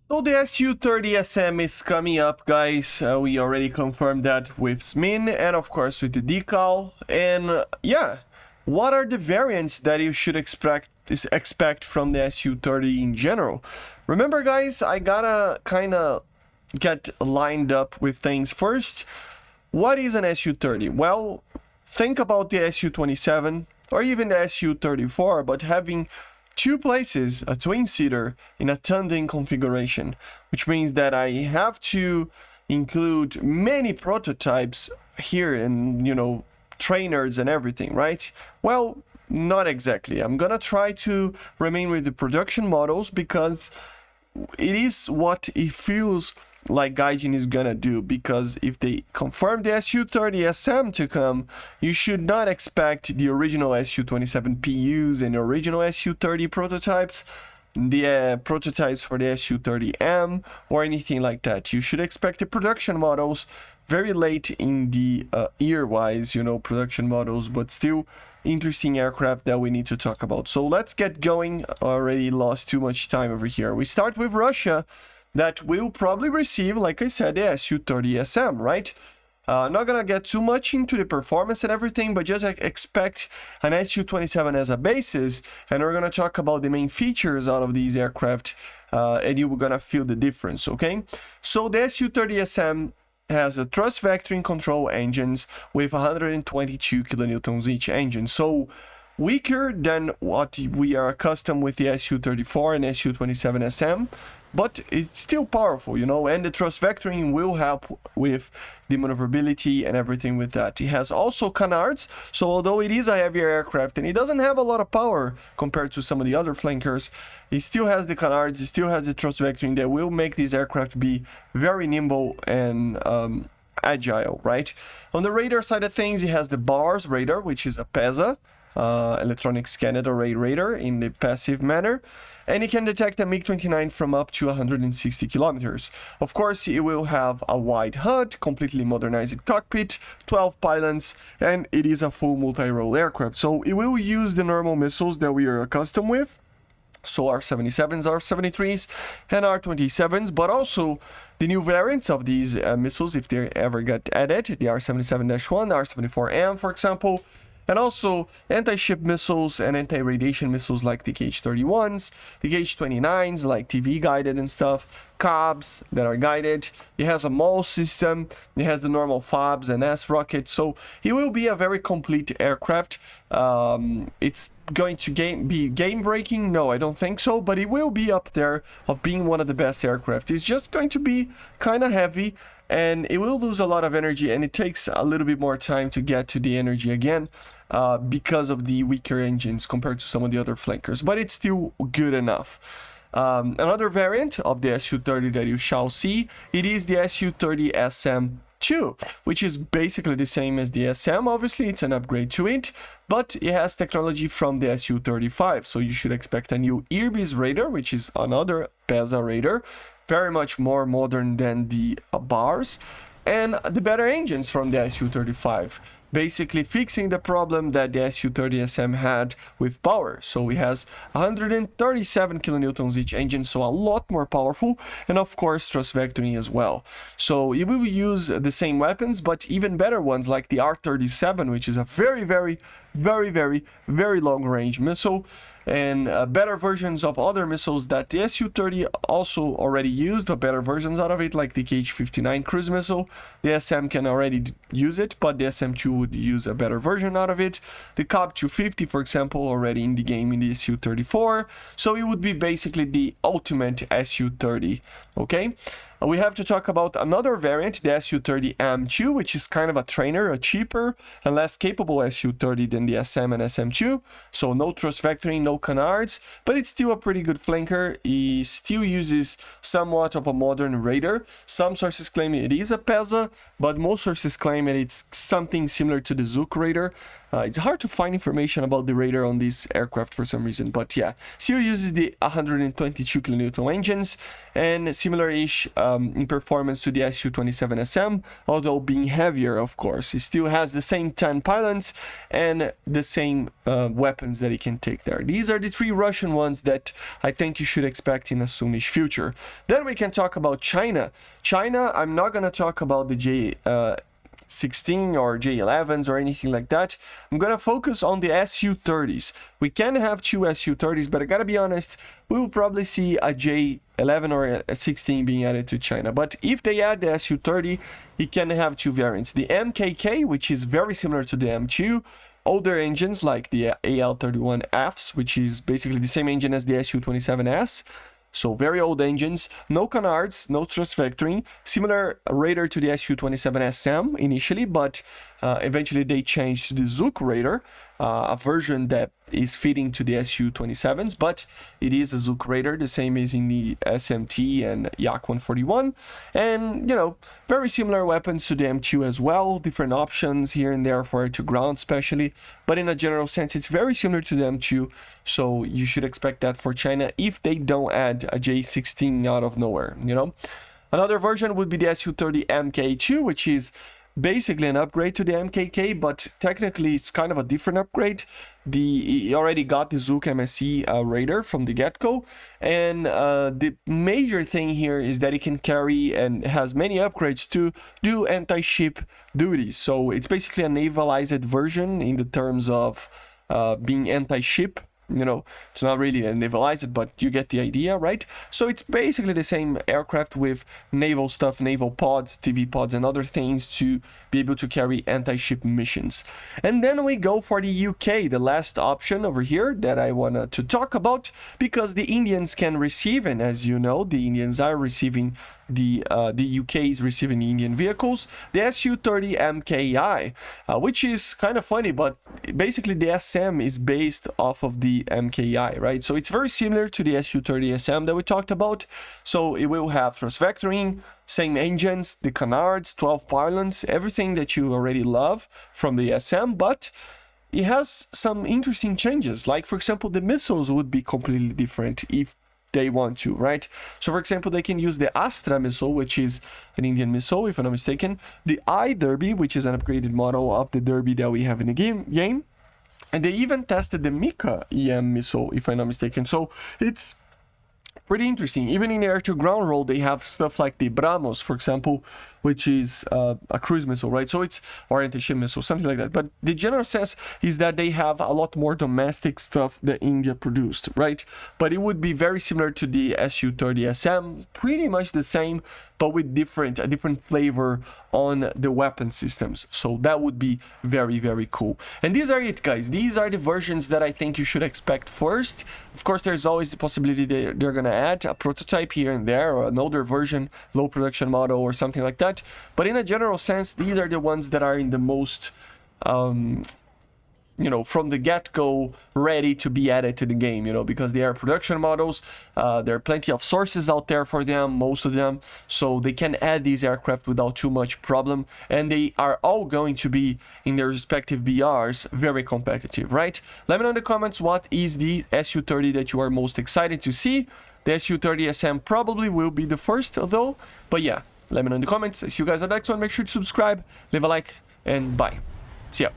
So the SU-30 SM is coming up, guys. We already confirmed that with SMIN and of course with the decal. And yeah, what are the variants that you should expect from the SU-30 in general? Remember, guys, I gotta kind of get lined up with things first. What is an SU-30? Well, think about the SU-27 or even the SU-34, but having two places, a twin-seater in a tandem configuration, which means that I have to include many prototypes here and, trainers and everything, right? Well, not exactly. I'm gonna try to remain with the production models because it is what it feels like Gaijin is gonna do, because if they confirm the SU-30 SM to come, you should not expect the original SU-27 PUs and the original SU-30 prototypes, the prototypes for the SU-30M or anything like that. You should expect the production models very late in the year-wise, production models, but still interesting aircraft that we need to talk about. So let's get going. Already lost too much time over here. We start with Russia, that will probably receive, like I said, the SU-30 SM, right? Not gonna get too much into the performance and everything, but just expect an SU-27 as a basis, and we're gonna talk about the main features out of these aircraft, and you're gonna feel the difference, okay? So the SU-30 SM has a thrust vectoring control engines with 122 kilonewtons each engine, so weaker than what we are accustomed with the SU-34 and SU-27 SM, but it's still powerful, and the thrust vectoring will help with the maneuverability and everything with that. It has also canards, so although it is a heavier aircraft and it doesn't have a lot of power compared to some of the other flankers, it still has the canards, it still has the thrust vectoring that will make this aircraft be very nimble and agile, right? On the radar side of things, it has the BARS radar, which is a PESA, electronic scanned array radar in the passive manner, and it can detect a MiG-29 from up to 160 kilometers. Of course, it will have a wide HUD, completely modernized cockpit, 12 pylons, and it is a full multi-role aircraft. So it will use the normal missiles that we are accustomed with, so R-77s, R-73s, and R-27s, but also the new variants of these missiles, if they ever get added, the R-77-1, the R-74M, for example, and also anti-ship missiles and anti-radiation missiles like the KH-31s, the KH-29s like TV guided and stuff, COBs that are guided. It has a MAL system, it has the normal FOBs and S rockets, so it will be a very complete aircraft. It's going to be game-breaking? No, I don't think so, but it will be up there of being one of the best aircraft. It's just going to be kind of heavy, and it will lose a lot of energy, and it takes a little bit more time to get to the energy again because of the weaker engines compared to some of the other flankers, but it's still good enough. Another variant of the SU-30 that you shall see, it is the SU-30 SM2, which is basically the same as the SM. Obviously, it's an upgrade to it, but it has technology from the SU-35, so you should expect a new IRBIS radar, which is another PESA radar, very much more modern than the BARS, and the better engines from the SU-35, basically fixing the problem that the SU-30 SM had with power. So it has 137 kilonewtons each engine, so a lot more powerful, and of course thrust vectoring as well. So it will use the same weapons, but even better ones like the R-37, which is a very long range missile, and better versions of other missiles that the SU-30 also already used, but better versions out of it, like the KH-59 cruise missile. The SM can already use it, but the SM-2 would use a better version out of it. The KOB-250, for example, already in the game in the SU-34, so it would be basically the ultimate SU-30, okay? We have to talk about another variant, the SU-30M2, which is kind of a trainer, a cheaper and less capable SU-30 than the SM and SM2. So no thrust vectoring, no canards, but it's still a pretty good flanker. It still uses somewhat of a modern radar. Some sources claim it is a PESA, but most sources claim that it's something similar to the Zook radar. It's hard to find information about the radar on this aircraft for some reason, but yeah, still uses the 122 kN engines and similar-ish in performance to the SU-27SM, although being heavier, of course. It still has the same 10 pylons and the same weapons that it can take there. These are the 3 Russian ones that I think you should expect in a soonish future. Then we can talk about China. China, I'm not gonna talk about the J16 or J11s or anything like that. I'm gonna focus on the SU-30s. We can have 2 SU-30s, but I gotta be honest, we will probably see a J11 or a 16 being added to China. But if they add the SU-30, it can have 2 variants. The MKII, which is very similar to the M2, older engines like the AL31Fs, which is basically the same engine as the SU-27S. So very old engines, no canards, no thrust vectoring, similar radar to the SU-27SM initially, but eventually they changed to the Zuk radar, a version that is fitting to the SU-27s, but it is a Zuk radar, the same as in the SMT and Yak 141, and, you know, very similar weapons to the M2 as well, different options here and there for air to ground especially, but in a general sense, it's very similar to the M2, so you should expect that for China if they don't add a J16 out of nowhere, you know. Another version would be the SU-30 MKII, which is basically an upgrade to the MKK, but technically it's kind of a different upgrade. It already got the Zuk MSE radar from the get-go, and the major thing here is that it can carry and has many upgrades to do anti-ship duties. So it's basically a navalized version in the terms of being anti-ship. You know, it's not really a navalized, but you get the idea, right? So it's basically the same aircraft with naval stuff, naval pods, TV pods, and other things to be able to carry anti-ship missions. And then we go for the UK, the last option over here that I wanted to talk about, because the Indians can receive, and as you know, the Indians are receiving the UK is receiving the Indian vehicles, the SU-30 MKII, which is kind of funny, but basically the SM is based off of the MKII, right? So it's very similar to the SU-30 SM that we talked about. So it will have thrust vectoring, same engines, the canards, 12 pylons, everything that you already love from the SM, but it has some interesting changes. Like, for example, the missiles would be completely different if they want to, right? So for example, they can use the Astra missile, which is an Indian missile, if I'm not mistaken, the I-Derby, which is an upgraded model of the Derby that we have in the game, and they even tested the MKII missile, if I'm not mistaken. So it's pretty interesting. Even in the air-to-ground role, they have stuff like the Brahmos, for example, which is a cruise missile, right? So it's orientation missile, something like that. But the general sense is that they have a lot more domestic stuff that India produced, right? But it would be very similar to the SU-30 SM, pretty much the same, but with a different flavor on the weapon systems. So that would be very, very cool. And these are it, guys. These are the versions that I think you should expect first. Of course, there's always the possibility that they're gonna add a prototype here and there, or an older version, low production model, or something like that. But in a general sense, these are the ones that are in the most, you know, from the get-go ready to be added to the game, you know, because they are production models. There are plenty of sources out there for them, most of them, so they can add these aircraft without too much problem, and they are all going to be in their respective BRs very competitive, right? Let me know in the comments what is the SU-30 that you are most excited to see. The SU-30 SM probably will be the first, though, but yeah, let me know in the comments. See you guys on the next one. Make sure to subscribe, leave a like, and bye. See ya.